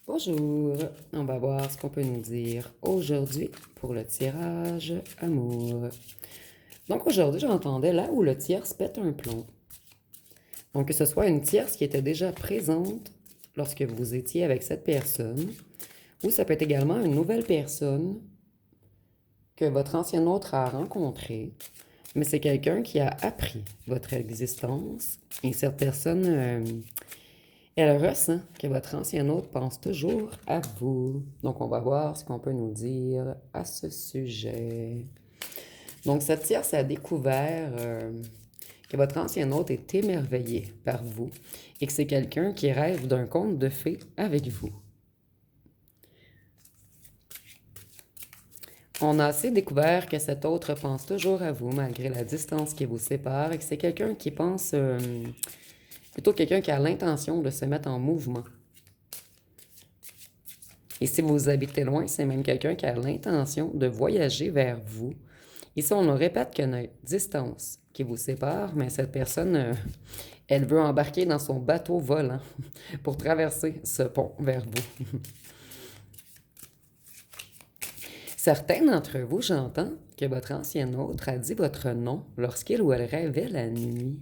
Bonjour, on va voir ce qu'on peut nous dire aujourd'hui pour le tirage amour. Donc aujourd'hui, j'entendais là où le tierce pète un plomb. Donc que ce soit une tierce qui était déjà présente lorsque vous étiez avec cette personne, ou ça peut être également une nouvelle personne que votre ancien autre a rencontrée, mais c'est quelqu'un qui a appris votre existence et cette personne elle ressent que votre ancien hôte pense toujours à vous. Donc, on va voir ce qu'on peut nous dire à ce sujet. Donc, cette tierce a découvert que votre ancien hôte est émerveillé par vous et que c'est quelqu'un qui rêve d'un conte de fées avec vous. On a assez découvert que cet autre pense toujours à vous malgré la distance qui vous sépare et que c'est quelqu'un qui pense, plutôt quelqu'un qui a l'intention de se mettre en mouvement. Et si vous habitez loin, c'est même quelqu'un qui a l'intention de voyager vers vous. Ici, on nous répète qu'il y a une distance qui vous sépare, mais cette personne, elle veut embarquer dans son bateau volant pour traverser ce pont vers vous. Certains d'entre vous, j'entends que votre ancien autre a dit votre nom lorsqu'il ou elle rêvait la nuit.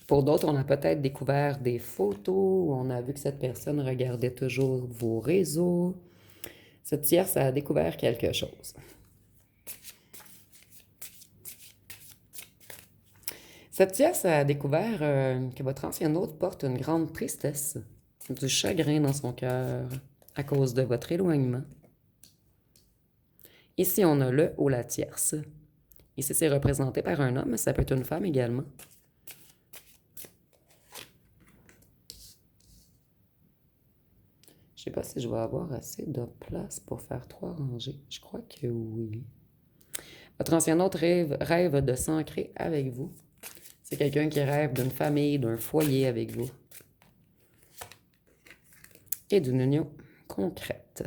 Pour d'autres, on a peut-être découvert des photos, on a vu que cette personne regardait toujours vos réseaux. Cette tierce a découvert quelque chose. Cette tierce a découvert que votre ancien hôte porte une grande tristesse, du chagrin dans son cœur à cause de votre éloignement. Ici, on a le ou la tierce. Ici, c'est représenté par un homme, mais ça peut être une femme également. Je ne sais pas si je vais avoir assez de place pour faire 3 rangées. Je crois que oui. Votre ancien hôte rêve de s'ancrer avec vous. C'est quelqu'un qui rêve d'une famille, d'un foyer avec vous. Et d'une union concrète.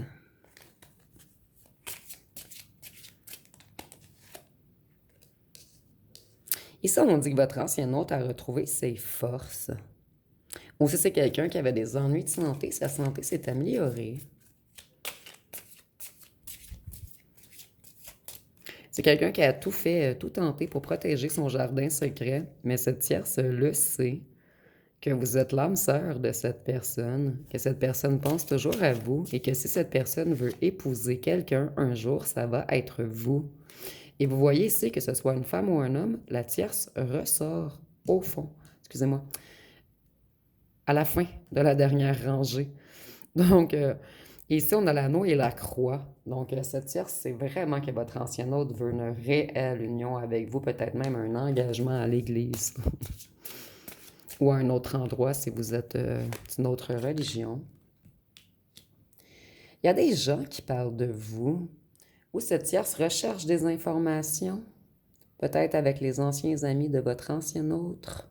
Ici, on dit que votre ancien hôte a retrouvé ses forces. Ou si c'est quelqu'un qui avait des ennuis de santé, sa santé s'est améliorée. C'est quelqu'un qui a tout fait, tout tenté pour protéger son jardin secret, mais cette tierce le sait, que vous êtes l'âme sœur de cette personne, que cette personne pense toujours à vous et que si cette personne veut épouser quelqu'un un jour, ça va être vous. Et vous voyez ici que ce soit une femme ou un homme, la tierce ressort au fond, excusez-moi, à la fin de la dernière rangée. Donc, ici, on a l'anneau et la croix. Donc, cette tierce, c'est vraiment que votre ancien hôte veut une réelle union avec vous, peut-être même un engagement à l'Église ou à un autre endroit si vous êtes d'une autre religion. Il y a des gens qui parlent de vous ou cette tierce recherche des informations, peut-être avec les anciens amis de votre ancien autre.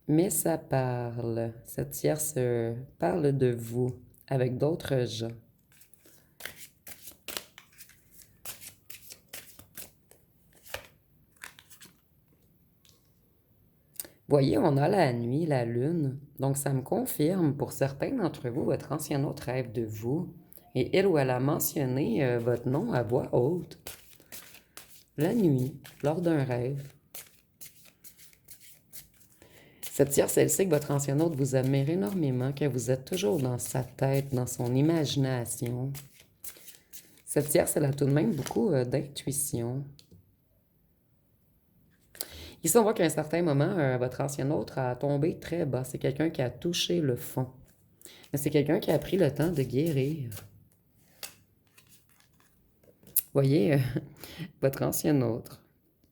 Mais ça parle, cette tierce parle de vous avec d'autres gens. Voyez, on a la nuit, la lune, donc ça me confirme pour certains d'entre vous, votre ancien autre rêve de vous, et elle ou elle a mentionné votre nom à voix haute. La nuit, lors d'un rêve. Cette tierce, elle sait que votre ancien autre vous admire énormément, que vous êtes toujours dans sa tête, dans son imagination. Cette tierce, elle a tout de même beaucoup d'intuition. Ici, on voit qu'à un certain moment, votre ancien autre a tombé très bas. C'est quelqu'un qui a touché le fond. Mais c'est quelqu'un qui a pris le temps de guérir. Voyez, votre ancien autre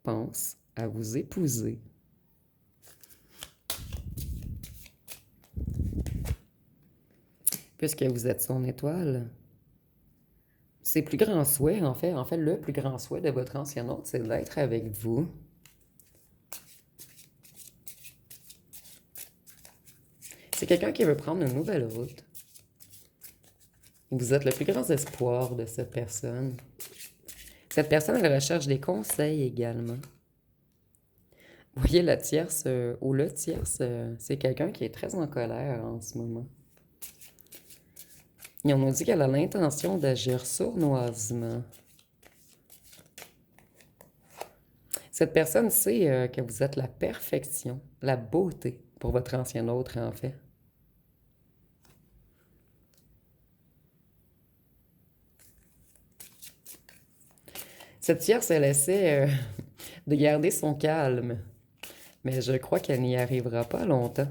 pense à vous épouser. Puisque vous êtes son étoile. Ses plus grands souhaits, en fait, le plus grand souhait de votre ancien autre, c'est d'être avec vous. C'est quelqu'un qui veut prendre une nouvelle route. Vous êtes le plus grand espoir de cette personne. Cette personne, elle recherche des conseils également. Vous voyez, la tierce ou le tierce, c'est quelqu'un qui est très en colère en ce moment. Et on nous dit qu'elle a l'intention d'agir sournoisement. Cette personne sait que vous êtes la perfection, la beauté pour votre ancien autre, en fait. Cette tierce, elle essaie de garder son calme, mais je crois qu'elle n'y arrivera pas longtemps.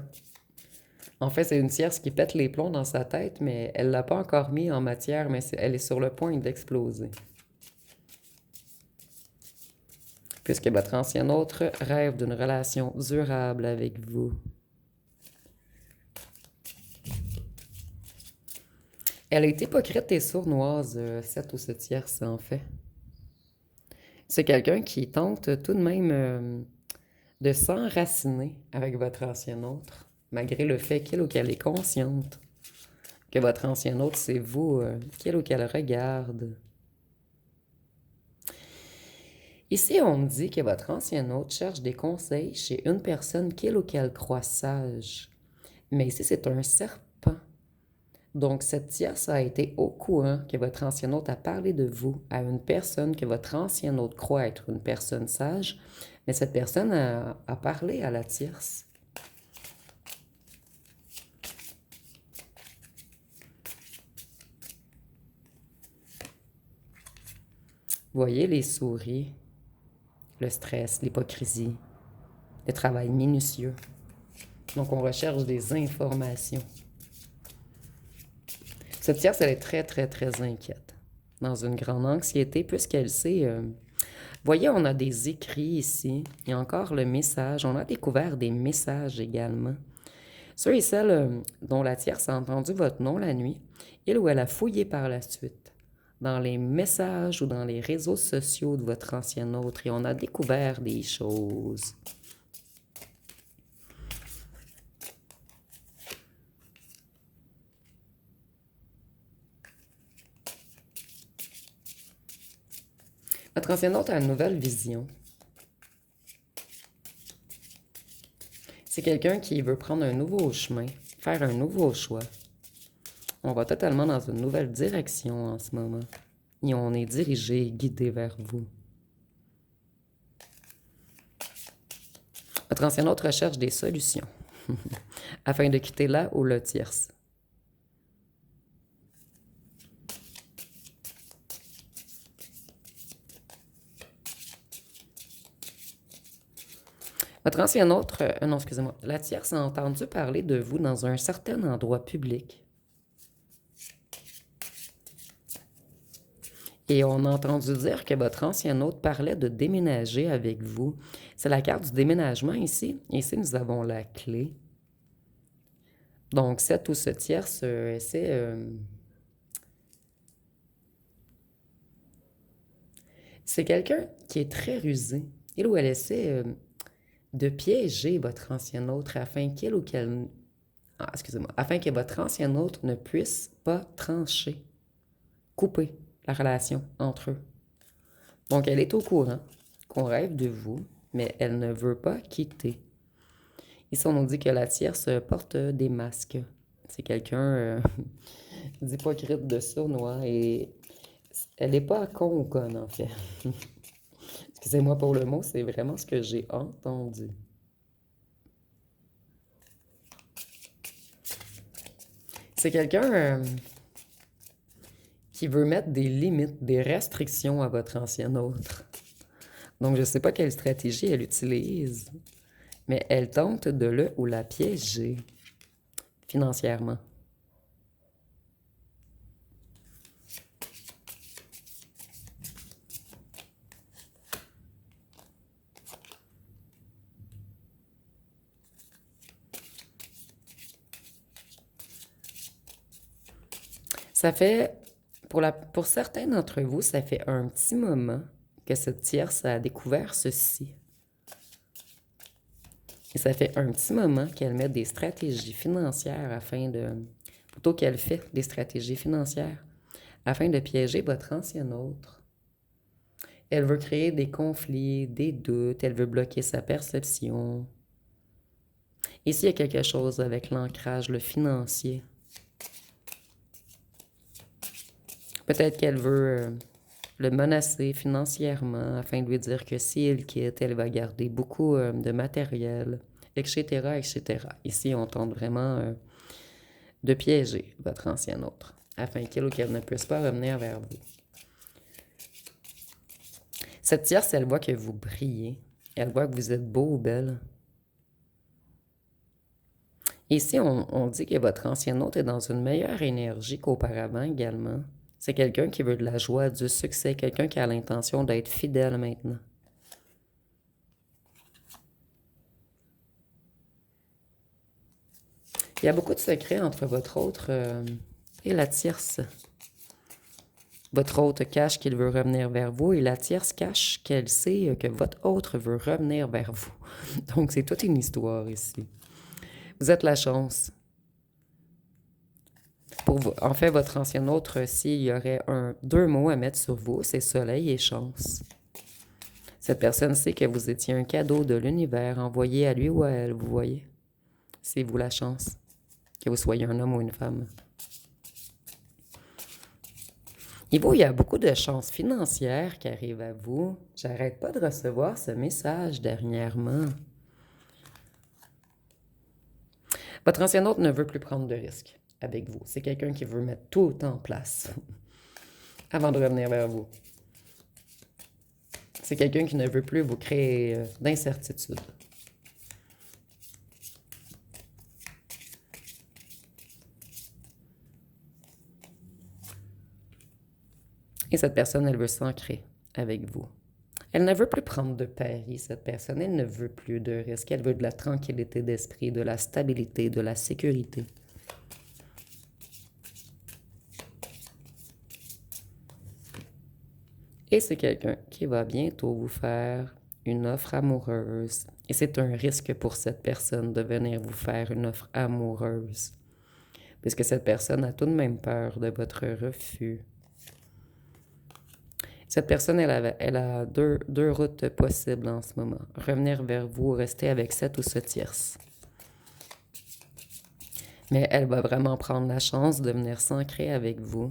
En fait, c'est une tierce qui pète les plombs dans sa tête, mais elle ne l'a pas encore mis en matière, mais elle est sur le point d'exploser. Puisque votre ancien autre rêve d'une relation durable avec vous. Elle est hypocrite et sournoise, cette ou cette tierce, en fait. C'est quelqu'un qui tente tout de même de s'enraciner avec votre ancien autre, malgré le fait qu'il ou qu'elle est consciente que votre ancien autre, c'est vous, qu'il ou qu'elle regarde. Ici, on me dit que votre ancien autre cherche des conseils chez une personne qu'il ou qu'elle croit sage. Mais ici, c'est un serpent. Donc, cette tierce a été au courant que votre ancien hôte a parlé de vous à une personne que votre ancien hôte croit être une personne sage, mais cette personne a parlé à la tierce. Vous voyez les souris, le stress, l'hypocrisie, le travail minutieux. Donc, on recherche des informations. Cette tierce, elle est très, très, très inquiète, dans une grande anxiété, puisqu'elle sait... voyez, on a des écrits ici. Il y a encore le message. On a découvert des messages également. Ceux et celles dont la tierce a entendu votre nom la nuit, il ou elle a fouillé par la suite dans les messages ou dans les réseaux sociaux de votre ancien autre et on a découvert des choses. Votre ancien autre a une nouvelle vision. C'est quelqu'un qui veut prendre un nouveau chemin, faire un nouveau choix. On va totalement dans une nouvelle direction en ce moment. Et on est dirigé, guidé vers vous. Votre ancien autre recherche des solutions afin de quitter là ou le tierce. Votre ancien autre, non, excusez-moi, la tierce a entendu parler de vous dans un certain endroit public. Et on a entendu dire que votre ancien hôte parlait de déménager avec vous. C'est la carte du déménagement ici. Ici, nous avons la clé. Donc, cette ou ce tierce essaie... c'est quelqu'un qui est très rusé. Il ou elle essaie de piéger votre ancien autre afin qu'il ou qu'elle... Ah, excusez-moi. Afin que votre ancien autre ne puisse pas trancher, couper la relation entre eux. Donc, elle est au courant qu'on rêve de vous, mais elle ne veut pas quitter. Ici, on nous dit que la tierce porte des masques. C'est quelqu'un d'hypocrite, de sournois, et elle n'est pas con ou conne, en fait. Excusez-moi pour le mot, c'est vraiment ce que j'ai entendu. C'est quelqu'un qui veut mettre des limites, des restrictions à votre ancien autre. Donc, je ne sais pas quelle stratégie elle utilise, mais elle tente de le ou la piéger financièrement. Ça fait, pour certains d'entre vous, ça fait un petit moment que cette tierce a découvert ceci. Et ça fait un petit moment qu'elle met des stratégies financières plutôt qu'elle fait des stratégies financières afin de piéger votre ancien autre. Elle veut créer des conflits, des doutes, elle veut bloquer sa perception. Ici, il y a quelque chose avec l'ancrage, le financier. Peut-être qu'elle veut le menacer financièrement afin de lui dire que si elle quitte, elle va garder beaucoup de matériel, etc., etc. Ici, on tente vraiment de piéger votre ancien autre afin qu'il ou qu'elle ne puisse pas revenir vers vous. Cette tierce, elle voit que vous brillez. Elle voit que vous êtes beau ou belle. Ici, on dit que votre ancien hôte est dans une meilleure énergie qu'auparavant également. C'est quelqu'un qui veut de la joie, du succès, quelqu'un qui a l'intention d'être fidèle maintenant. Il y a beaucoup de secrets entre votre autre et la tierce. Votre autre cache qu'il veut revenir vers vous et la tierce cache qu'elle sait que votre autre veut revenir vers vous. Donc, c'est toute une histoire ici. Vous êtes la chance. Pour vous, en fait, votre ancien autre, s'il y aurait deux mots à mettre sur vous, c'est soleil et chance. Cette personne sait que vous étiez un cadeau de l'univers envoyé à lui ou à elle, vous voyez? C'est vous la chance, que vous soyez un homme ou une femme. Et vous, il y a beaucoup de chances financières qui arrivent à vous. J'arrête pas de recevoir ce message dernièrement. Votre ancien hôte ne veut plus prendre de risques avec vous. C'est quelqu'un qui veut mettre tout en place avant de revenir vers vous. C'est quelqu'un qui ne veut plus vous créer d'incertitude. Et cette personne, elle veut s'ancrer avec vous. Elle ne veut plus prendre de paris, cette personne. Elle ne veut plus de risques. Elle veut de la tranquillité d'esprit, de la stabilité, de la sécurité. Et c'est quelqu'un qui va bientôt vous faire une offre amoureuse. Et c'est un risque pour cette personne de venir vous faire une offre amoureuse. Puisque cette personne a tout de même peur de votre refus. Cette personne, elle a deux routes possibles en ce moment. Revenir vers vous, rester avec cette ou ce tierce. Mais elle va vraiment prendre la chance de venir s'ancrer avec vous.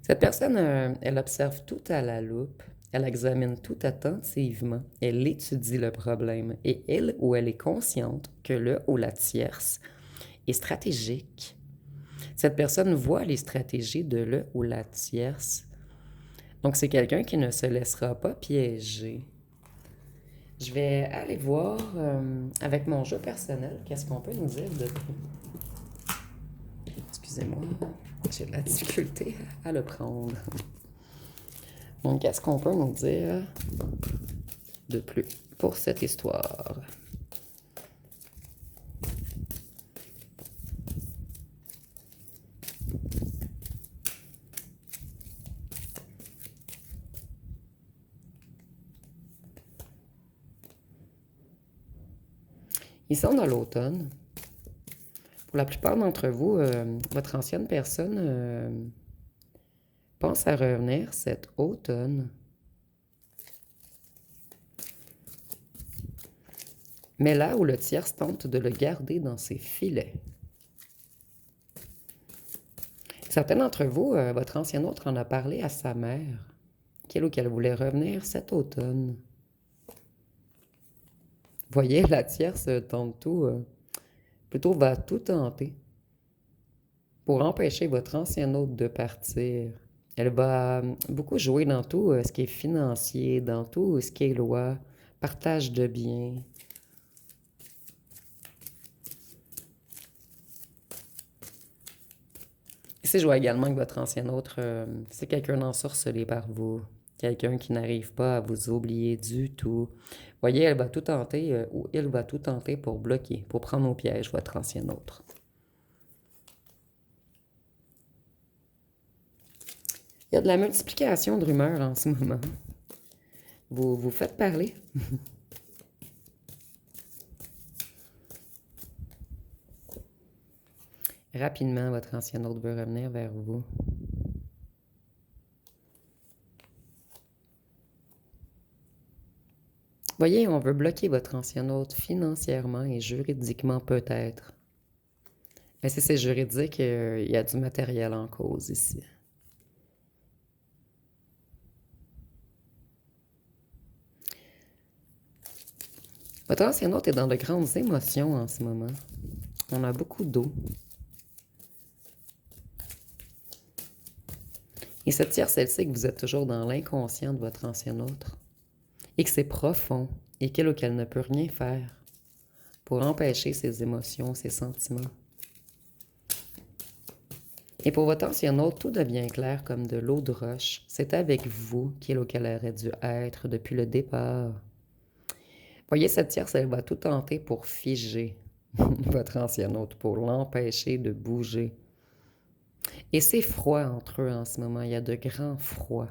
Cette personne, elle observe tout à la loupe. Elle examine tout attentivement. Elle étudie le problème. Et elle ou elle est consciente que le ou la tierce est stratégique. Cette personne voit les stratégies de le ou la tierce. Donc, c'est quelqu'un qui ne se laissera pas piéger. Je vais aller voir avec mon jeu personnel qu'est-ce qu'on peut nous dire de tout. Excusez-moi, j'ai de la difficulté à le prendre. Donc, qu'est-ce qu'on peut nous dire de plus pour cette histoire? Ils sont dans l'automne. Pour la plupart d'entre vous, votre ancienne personne pense à revenir cet automne. Mais là où le tierce tente de le garder dans ses filets. Certains d'entre vous, votre ancien autre en a parlé à sa mère, qu'elle voulait revenir cet automne. Voyez, la tierce tente tout, plutôt va tout tenter pour empêcher votre ancien hôte de partir. Elle va beaucoup jouer dans tout ce qui est financier, dans tout ce qui est loi, partage de biens. Ici, je vois également que votre ancien autre, c'est quelqu'un d'ensorcelé par vous. Quelqu'un qui n'arrive pas à vous oublier du tout. Voyez, elle va tout tenter, ou il va tout tenter pour bloquer, pour prendre au piège votre ancien autre. Il y a de la multiplication de rumeurs en ce moment. Vous vous faites parler. Rapidement, votre ancien autre veut revenir vers vous. Voyez, on veut bloquer votre ancien hôte financièrement et juridiquement peut-être. Mais si c'est juridique, il y a du matériel en cause ici. Votre ancien hôte est dans de grandes émotions en ce moment. On a beaucoup d'eau. Et cette tierce, elle sait que vous êtes toujours dans l'inconscient de votre ancien autre. Et que c'est profond. Et qu'elle ou qu'elle ne peut rien faire pour empêcher ses émotions, ses sentiments. Et pour votre ancien autre, tout devient clair comme de l'eau de roche. C'est avec vous qu'il ou qu'elle aurait dû être depuis le départ. Voyez, cette tierce, elle va tout tenter pour figer votre ancien autre, pour l'empêcher de bouger. Et c'est froid entre eux en ce moment. Il y a de grands froids.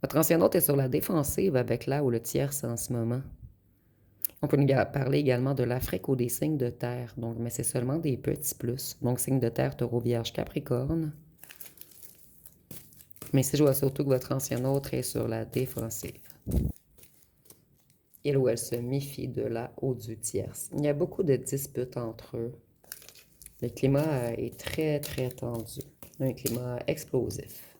Votre ancien hôte est sur la défensive avec là où le tierce en ce moment. On peut nous parler également de l'Afrique ou des signes de terre, donc, mais c'est seulement des petits plus. Donc, signes de terre, taureau, vierge, capricorne. Mais ici, je vois surtout que votre ancien autre est sur la défensive. Il ou elle se méfie de là haut du tierce. Il y a beaucoup de disputes entre eux. Le climat est très, très tendu. Un climat explosif.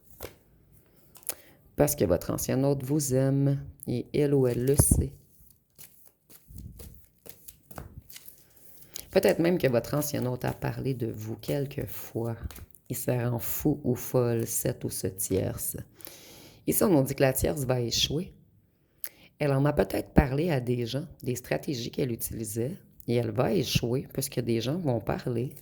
Parce que votre ancien hôte vous aime et il ou elle le sait. Peut-être même que votre ancien hôte a parlé de vous quelques fois. Il se rend fou ou folle, cette ou ce tierce. Ici, on nous dit que la tierce va échouer. Elle en a peut-être parlé à des gens, des stratégies qu'elle utilisait, et elle va échouer puisque des gens vont parler.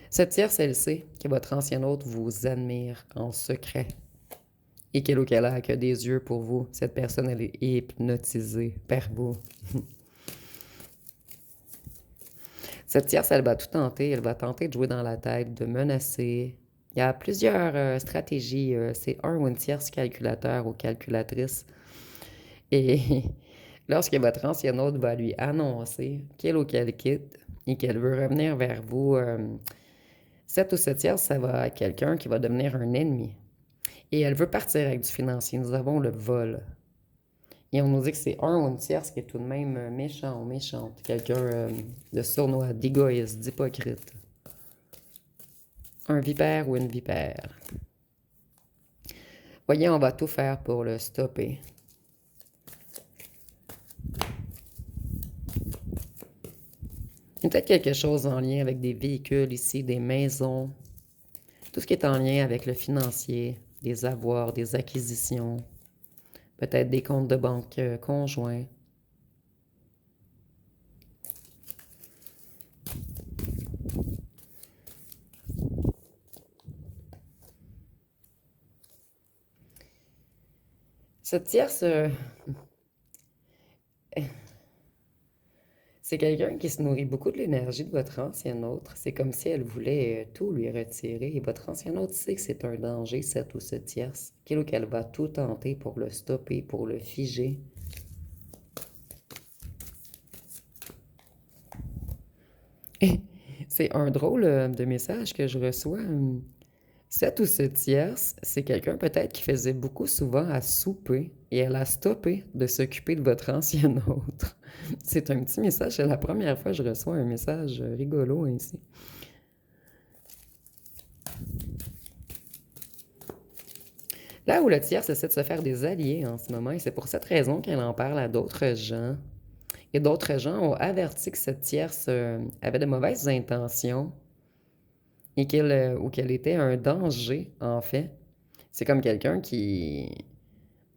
Cette tierce, elle sait que votre ancien hôte vous admire en secret. Et qu'elle ou qu'elle a que des yeux pour vous. Cette personne, elle est hypnotisée par vous. Cette tierce, elle va tout tenter. Elle va tenter de jouer dans la tête, de menacer. Il y a plusieurs stratégies. C'est un ou une tierce calculateur ou calculatrice. Et lorsque votre ancien hôte va lui annoncer qu'elle ou qu'elle quitte et qu'elle veut revenir vers vous, cette ou cette tierce, ça va être quelqu'un qui va devenir un ennemi. Et elle veut partir avec du financier. Nous avons le vol. Et on nous dit que c'est un ou une tierce qui est tout de même méchant ou méchante. Quelqu'un de sournois, d'égoïste, d'hypocrite. Un vipère ou une vipère. Voyez, on va tout faire pour le stopper. Il y a peut-être quelque chose en lien avec des véhicules ici, des maisons. Tout ce qui est en lien avec le financier, des avoirs, des acquisitions. Peut-être des comptes de banque conjoints. Cette tierce, c'est quelqu'un qui se nourrit beaucoup de l'énergie de votre ancien autre. C'est comme si elle voulait tout lui retirer. Et votre ancien autre sait que c'est un danger, cette ou ce tierce. Qu'il ou qu'elle va tout tenter pour le stopper, pour le figer. C'est un drôle de message que je reçois. Cette ou ce tierce, c'est quelqu'un peut-être qui faisait beaucoup souvent à souper et elle a stoppé de s'occuper de votre ancien autre. C'est un petit message, c'est la première fois que je reçois un message rigolo ainsi. Là où le tierce essaie de se faire des alliés en ce moment, et c'est pour cette raison qu'elle en parle à d'autres gens. Et d'autres gens ont averti que cette tierce avait de mauvaises intentions et qu'elle était un danger, en fait. C'est comme quelqu'un qui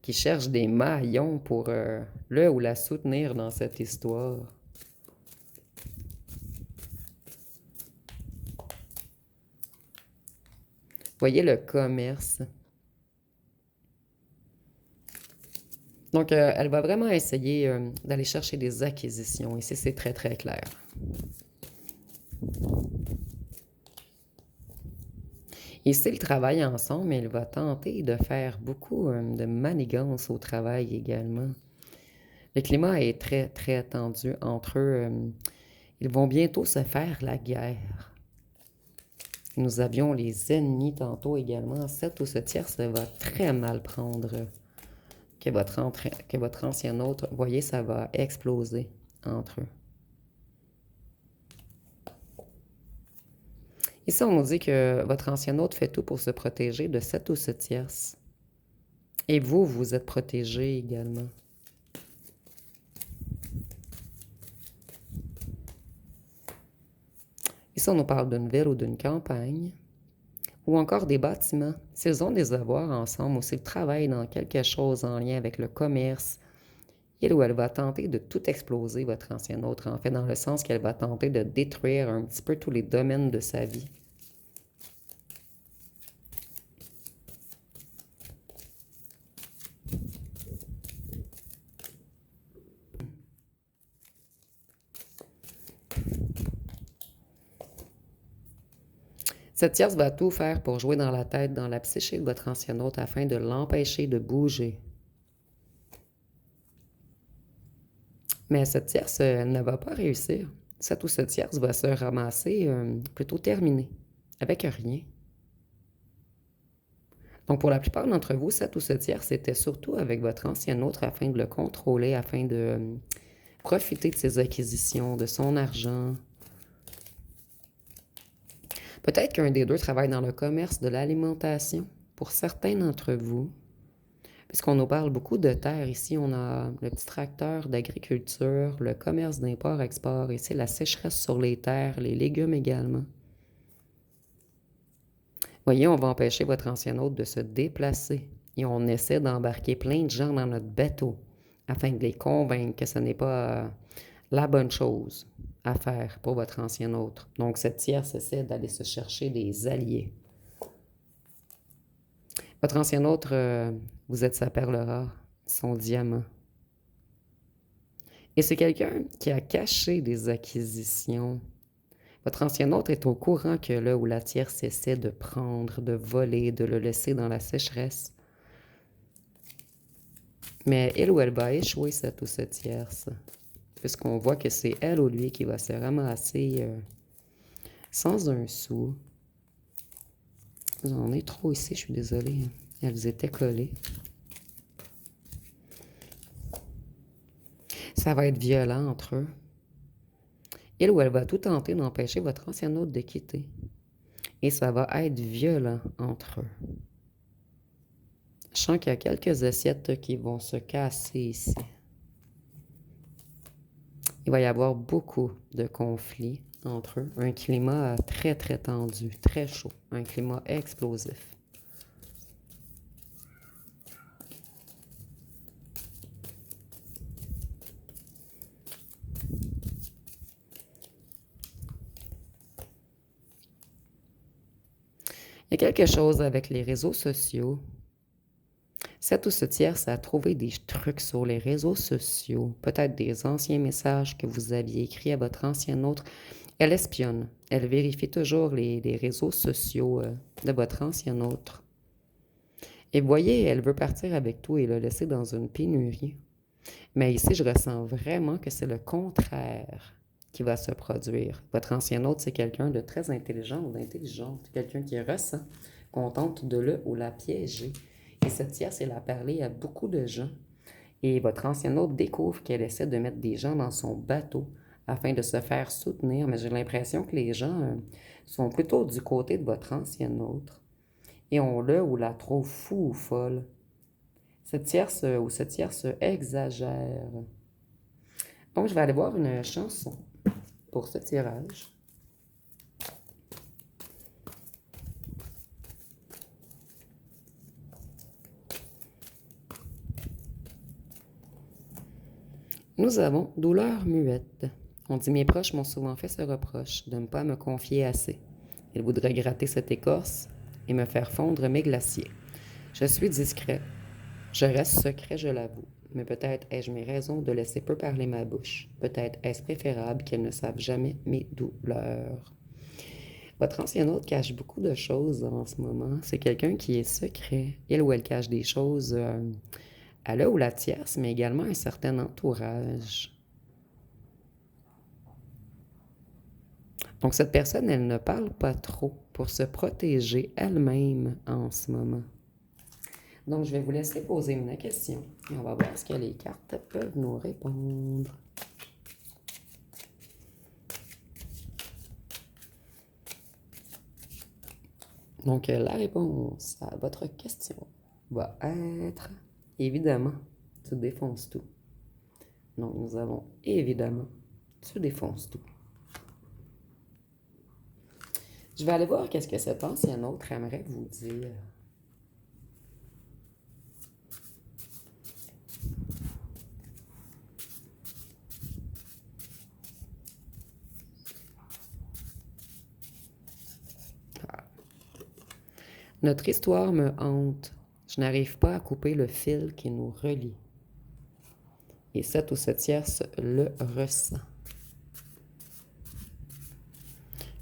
cherche des maillons pour le ou la soutenir dans cette histoire. Voyez le commerce. Donc, elle va vraiment essayer d'aller chercher des acquisitions. Ici, c'est très, très clair. Ici, ils travaillent ensemble, mais elle va tenter de faire beaucoup de manigances au travail également. Le climat est très, très tendu entre eux. Ils vont bientôt se faire la guerre. Nous avions les ennemis tantôt également. Cette ou ce tierce va très mal prendre que votre ancien autre. Voyez, ça va exploser entre eux. Ici, on nous dit que votre ancien autre fait tout pour se protéger de cette ou ce tierce. Et vous, vous êtes protégé également. Ici, on nous parle d'une ville ou d'une campagne, ou encore des bâtiments. S'ils ont des avoirs ensemble ou s'ils travaillent dans quelque chose en lien avec le commerce, il ou elle va tenter de tout exploser, votre ancien autre, en fait, dans le sens qu'elle va tenter de détruire un petit peu tous les domaines de sa vie. Cette tierce va tout faire pour jouer dans la tête, dans la psyché de votre ancien autre afin de l'empêcher de bouger. Mais cette tierce ne va pas réussir. Cette ou cette tierce va se ramasser plutôt terminée, avec rien. Donc, pour la plupart d'entre vous, cette ou ce tierce était surtout avec votre ancien autre afin de le contrôler, afin de profiter de ses acquisitions, de son argent. Peut-être qu'un des deux travaille dans le commerce de l'alimentation, pour certains d'entre vous. Puisqu'on nous parle beaucoup de terre ici, on a le petit tracteur d'agriculture, le commerce d'import-export, ici la sécheresse sur les terres, les légumes également. Voyez, on va empêcher votre ancien hôte de se déplacer et on essaie d'embarquer plein de gens dans notre bateau afin de les convaincre que ce n'est pas la bonne chose à faire pour votre ancien hôte. Donc, cette tierce essaie d'aller se chercher des alliés. Votre ancien hôte, vous êtes sa perle rare, son diamant. Et c'est quelqu'un qui a caché des acquisitions. Votre ancien autre est au courant que là où la tierce essaie de prendre, de voler, de le laisser dans la sécheresse. Mais elle ou elle va échouer, cette ou cette tierce. Puisqu'on voit que c'est elle ou lui qui va se ramasser sans un sou. J'en ai trop ici, je suis désolée. Elles étaient collées. Ça va être violent entre eux. Il ou elle va tout tenter d'empêcher votre ancien hôte de quitter. Et ça va être violent entre eux. Je sens qu'il y a quelques assiettes qui vont se casser ici. Il va y avoir beaucoup de conflits entre eux. Un climat très, très tendu, très chaud. Un climat explosif. Il y a quelque chose avec les réseaux sociaux. Cette ou ce tierce a trouvé des trucs sur les réseaux sociaux, peut-être des anciens messages que vous aviez écrits à votre ancien autre. Elle espionne. Elle vérifie toujours les réseaux sociaux de votre ancien autre. Et vous voyez, elle veut partir avec tout et le laisser dans une pénurie. Mais ici, je ressens vraiment que c'est le contraire qui va se produire. Votre ancien hôte, c'est quelqu'un de très intelligent ou d'intelligente, quelqu'un qui ressent, qu'on tente de le ou la piéger. Et cette tierce, elle a parlé à beaucoup de gens. Et votre ancien hôte découvre qu'elle essaie de mettre des gens dans son bateau afin de se faire soutenir. Mais j'ai l'impression que les gens sont plutôt du côté de votre ancien hôte. Et on le ou la trouve fou ou folle. Cette tierce ou cette tierce exagère. Donc, je vais aller voir une chanson pour ce tirage. Nous avons douleur muette. On dit mes proches m'ont souvent fait ce reproche de ne pas me confier assez. Ils voudraient gratter cette écorce et me faire fondre mes glaciers. Je suis discret. Je reste secret, je l'avoue. Mais peut-être ai-je mes raisons de laisser peu parler ma bouche. Peut-être est-ce préférable qu'elles ne savent jamais mes douleurs. Votre ancien hôte cache beaucoup de choses en ce moment. C'est quelqu'un qui est secret. Il ou elle cache des choses à la ou la tierce, mais également un certain entourage. Donc, cette personne, elle ne parle pas trop pour se protéger elle-même en ce moment. Donc, je vais vous laisser poser une question et on va voir ce que les cartes peuvent nous répondre. Donc, la réponse à votre question va être, évidemment, tu défonces tout. Donc, nous avons évidemment, tu défonces tout. Je vais aller voir qu'est-ce que cet ancien autre aimerait vous dire. Notre histoire me hante. Je n'arrive pas à couper le fil qui nous relie. Et cette ou cette tierce le ressent.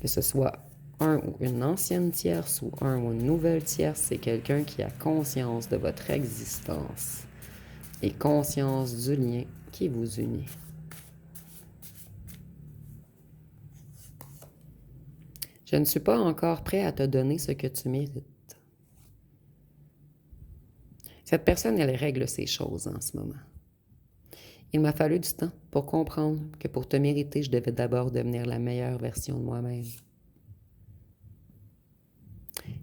Que ce soit un ou une ancienne tierce ou un ou une nouvelle tierce, c'est quelqu'un qui a conscience de votre existence et conscience du lien qui vous unit. Je ne suis pas encore prêt à te donner ce que tu mérites. Cette personne, elle règle ces choses en ce moment. Il m'a fallu du temps pour comprendre que pour te mériter, je devais d'abord devenir la meilleure version de moi-même.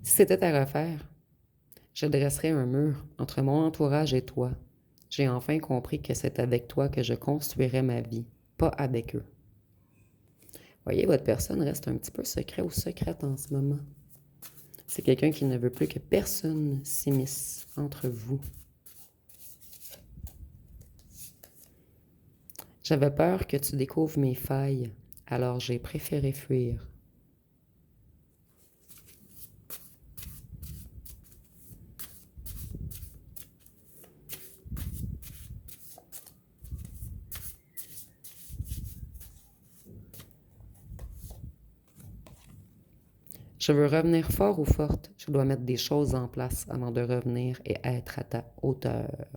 Si c'était à refaire, je dresserais un mur entre mon entourage et toi. J'ai enfin compris que c'est avec toi que je construirais ma vie, pas avec eux. Voyez, votre personne reste un petit peu secret ou secrète en ce moment. C'est quelqu'un qui ne veut plus que personne s'immisce entre vous. J'avais peur que tu découvres mes failles, alors j'ai préféré fuir. Je veux revenir fort ou forte. Je dois mettre des choses en place avant de revenir et être à ta hauteur.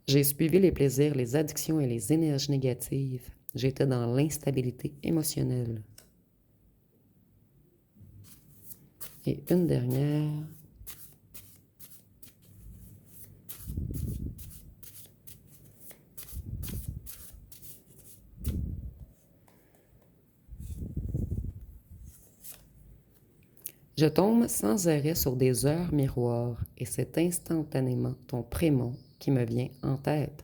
J'ai suivi les plaisirs, les addictions et les énergies négatives. J'étais dans l'instabilité émotionnelle. Et une dernière. Je tombe sans arrêt sur des heures miroirs et c'est instantanément ton prénom qui me vient en tête.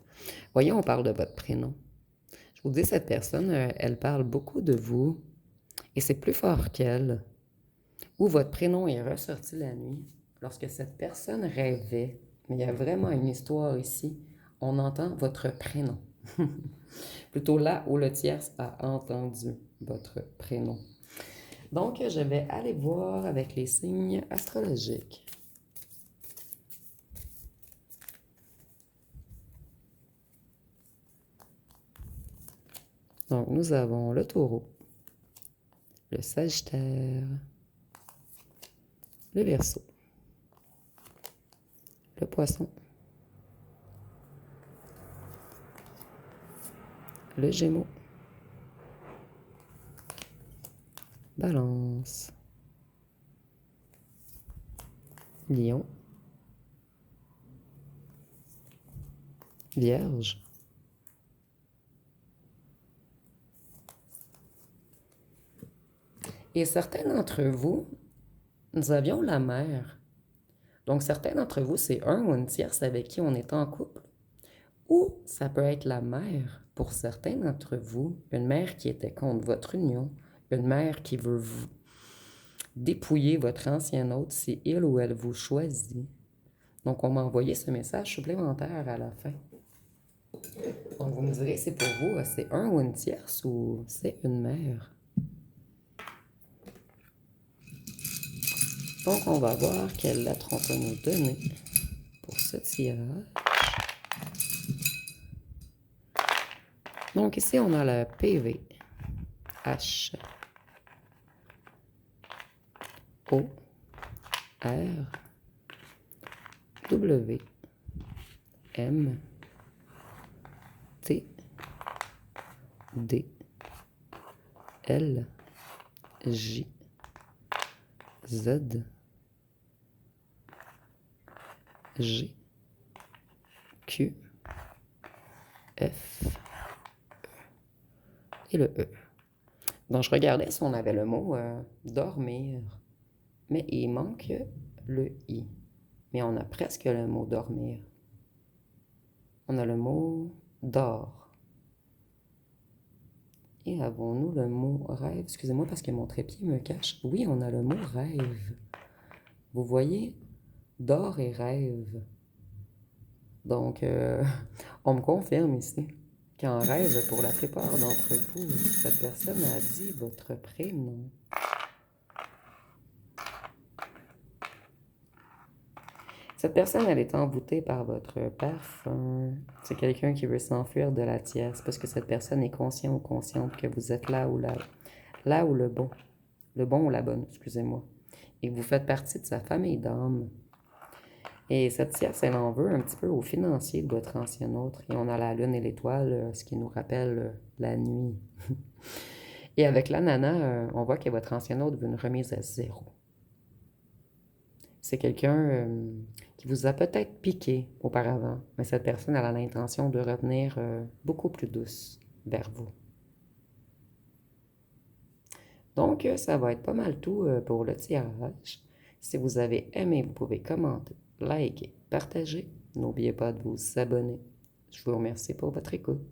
Voyons, on parle de votre prénom. Je vous dis, cette personne, elle parle beaucoup de vous et c'est plus fort qu'elle. Ou votre prénom est ressorti la nuit lorsque cette personne rêvait. Mais il y a vraiment une histoire ici. On entend votre prénom. Plutôt là où le tierce a entendu votre prénom. Donc, je vais aller voir avec les signes astrologiques. Donc, nous avons le Taureau, le Sagittaire, le Verseau, le Poisson, le Gémeaux, Balance, Lion, Vierge, et certains d'entre vous, nous avions la mer. Donc, certains d'entre vous, c'est un ou une tierce avec qui on est en couple. Ou ça peut être la mère pour certains d'entre vous, une mère qui était contre votre union, une mère qui veut vous dépouiller votre ancien hôte si il ou elle vous choisit. Donc, on m'a envoyé ce message supplémentaire à la fin. Donc, vous me direz, c'est pour vous, c'est un ou une tierce ou c'est une mère? Donc, on va voir quelle lettre on peut nous donner pour ce tirage. Donc, ici, on a le PV, H, O, R, W, M, T, D, L, J, Z, G, Q, F et le E. Donc, je regardais si on avait le mot dormir, mais il manque le I. Mais on a presque le mot dormir. On a le mot dort. Et avons-nous le mot rêve? Excusez-moi parce que mon trépied me cache. Oui, on a le mot rêve. Vous voyez, dort et rêve. Donc, on me confirme ici qu'en rêve, pour la plupart d'entre vous, cette personne a dit votre prénom. Cette personne, elle est envoûtée par votre parfum. C'est quelqu'un qui veut s'enfuir de la tierce parce que cette personne est conscient ou consciente que vous êtes là ou le bon ou la bonne, excusez-moi, et que vous faites partie de sa famille d'âmes. Et cette tierce, elle en veut un petit peu au financier de votre ancien autre. Et on a la lune et l'étoile, ce qui nous rappelle la nuit. Et avec l'ananas, on voit que votre ancien autre veut une remise à zéro. C'est quelqu'un qui vous a peut-être piqué auparavant, mais cette personne elle a l'intention de revenir beaucoup plus douce vers vous. Donc, ça va être pas mal tout pour le tirage. Si vous avez aimé, vous pouvez commenter, liker, partager. N'oubliez pas de vous abonner. Je vous remercie pour votre écoute.